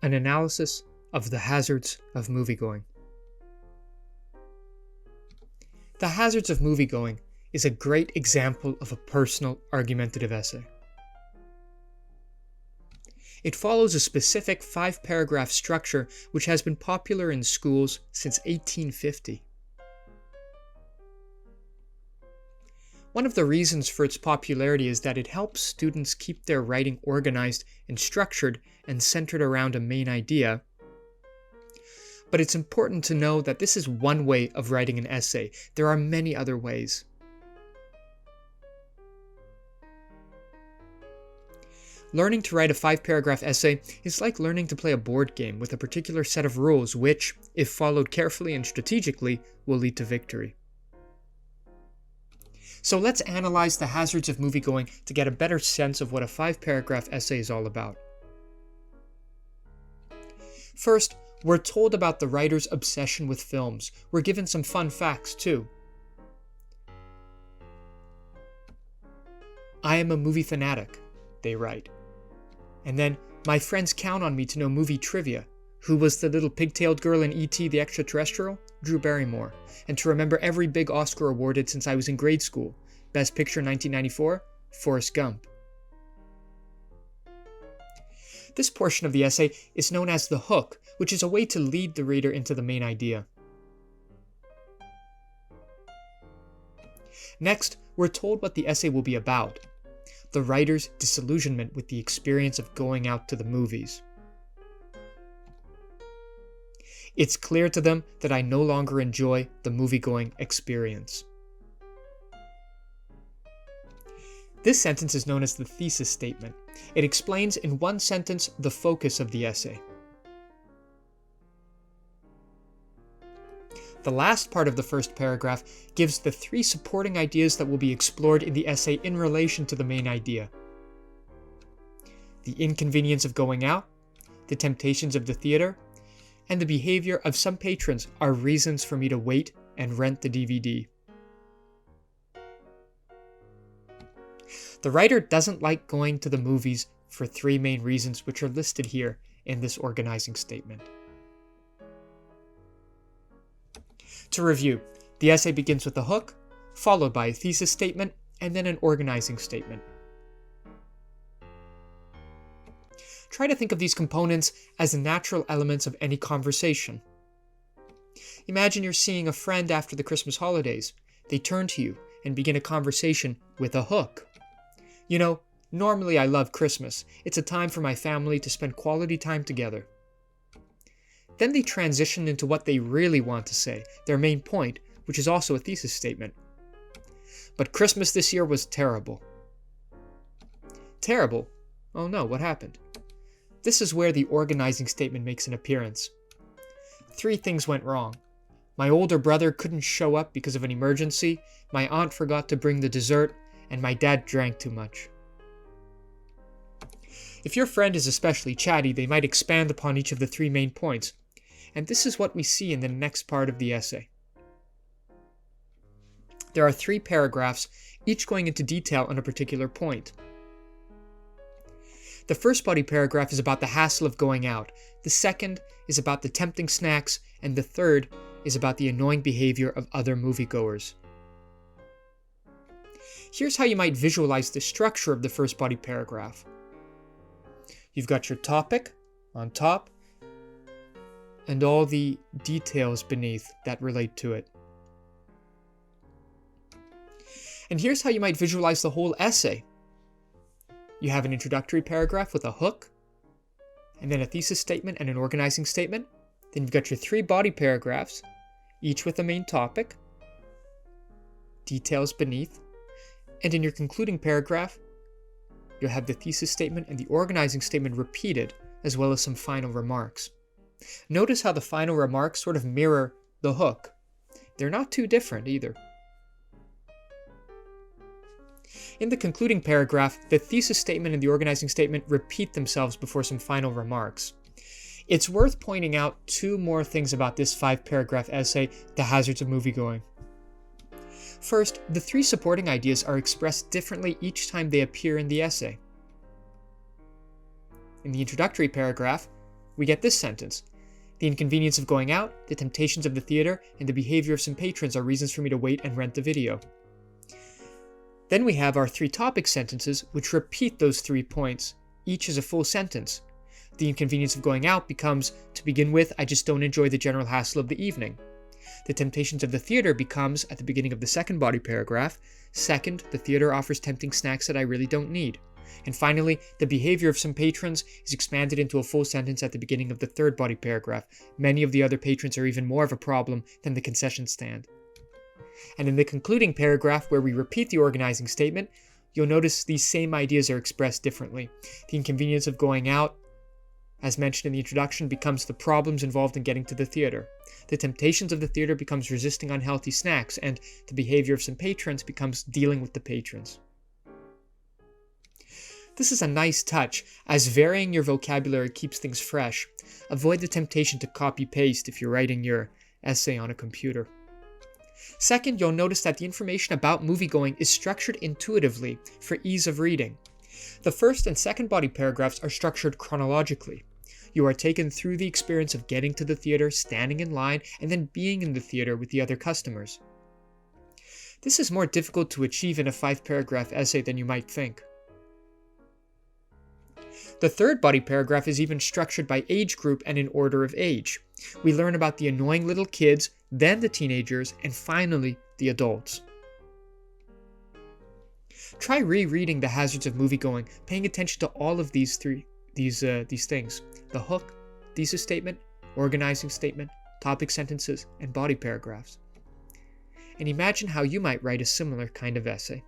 An analysis of the hazards of moviegoing. The Hazards of Moviegoing is a great example of a personal argumentative essay. It follows a specific 5-paragraph structure which has been popular in schools since 1850. One of the reasons for its popularity is that it helps students keep their writing organized and structured and centered around a main idea. But it's important to know that this is one way of writing an essay. There are many other ways. Learning to write a 5-paragraph essay is like learning to play a board game with a particular set of rules which, if followed carefully and strategically, will lead to victory. So let's analyze the hazards of moviegoing to get a better sense of what a 5-paragraph essay is all about. First, we're told about the writer's obsession with films. We're given some fun facts, too. I am a movie fanatic, they write. And then, my friends count on me to know movie trivia. Who was the little pigtailed girl in E.T. the Extraterrestrial? Drew Barrymore. And to remember every big Oscar awarded since I was in grade school. Best Picture 1994? Forrest Gump. This portion of the essay is known as the hook, which is a way to lead the reader into the main idea. Next, we're told what the essay will be about. The writer's disillusionment with the experience of going out to the movies. It's clear to them that I no longer enjoy the movie-going experience. This sentence is known as the thesis statement. It explains in one sentence the focus of the essay. The last part of the first paragraph gives the 3 supporting ideas that will be explored in the essay in relation to the main idea. The inconvenience of going out, the temptations of the theater, and the behavior of some patrons are reasons for me to wait and rent the DVD. The writer doesn't like going to the movies for 3 main reasons which are listed here in this organizing statement. To review, the essay begins with a hook, followed by a thesis statement, and then an organizing statement. Try to think of these components as the natural elements of any conversation. Imagine you're seeing a friend after the Christmas holidays. They turn to you and begin a conversation with a hook. You know, normally I love Christmas. It's a time for my family to spend quality time together. Then they transition into what they really want to say, their main point, which is also a thesis statement. But Christmas this year was terrible. Terrible? Oh no, what happened? This is where the organizing statement makes an appearance. 3 things went wrong. My older brother couldn't show up because of an emergency, my aunt forgot to bring the dessert, and my dad drank too much. If your friend is especially chatty, they might expand upon each of the 3 main points, and this is what we see in the next part of the essay. There are 3 paragraphs, each going into detail on a particular point. The first body paragraph is about the hassle of going out, the second is about the tempting snacks, and the third is about the annoying behavior of other moviegoers. Here's how you might visualize the structure of the first body paragraph. You've got your topic on top and all the details beneath that relate to it. And here's how you might visualize the whole essay. You have an introductory paragraph with a hook, and then a thesis statement and an organizing statement. Then you've got your 3 body paragraphs, each with a main topic, details beneath, and in your concluding paragraph, you'll have the thesis statement and the organizing statement repeated, as well as some final remarks. Notice how the final remarks sort of mirror the hook. They're not too different either. In the concluding paragraph, the thesis statement and the organizing statement repeat themselves before some final remarks. It's worth pointing out 2 more things about this 5-paragraph essay, The Hazards of Moviegoing. First, the 3 supporting ideas are expressed differently each time they appear in the essay. In the introductory paragraph, we get this sentence. The inconvenience of going out, the temptations of the theater, and the behavior of some patrons are reasons for me to wait and rent the video. Then we have our 3 topic sentences, which repeat those 3 points, each as a full sentence. The inconvenience of going out becomes, to begin with, I just don't enjoy the general hassle of the evening. The temptations of the theater becomes, at the beginning of the second body paragraph, second, the theater offers tempting snacks that I really don't need. And finally, the behavior of some patrons is expanded into a full sentence at the beginning of the third body paragraph. Many of the other patrons are even more of a problem than the concession stand. And in the concluding paragraph, where we repeat the organizing statement, you'll notice these same ideas are expressed differently. The inconvenience of going out, as mentioned in the introduction, becomes the problems involved in getting to the theater. The temptations of the theater becomes resisting unhealthy snacks, and the behavior of some patrons becomes dealing with the patrons. This is a nice touch, as varying your vocabulary keeps things fresh. Avoid the temptation to copy-paste if you're writing your essay on a computer. Second, you'll notice that the information about moviegoing is structured intuitively for ease of reading. The first and second body paragraphs are structured chronologically. You are taken through the experience of getting to the theater, standing in line, and then being in the theater with the other customers. This is more difficult to achieve in a 5-paragraph essay than you might think. The third body paragraph is even structured by age group and in order of age. We learn about the annoying little kids, then the teenagers, and finally the adults. Try rereading The Hazards of Moviegoing, paying attention to all of these things: the hook, thesis statement, organizing statement, topic sentences, and body paragraphs. And imagine how you might write a similar kind of essay.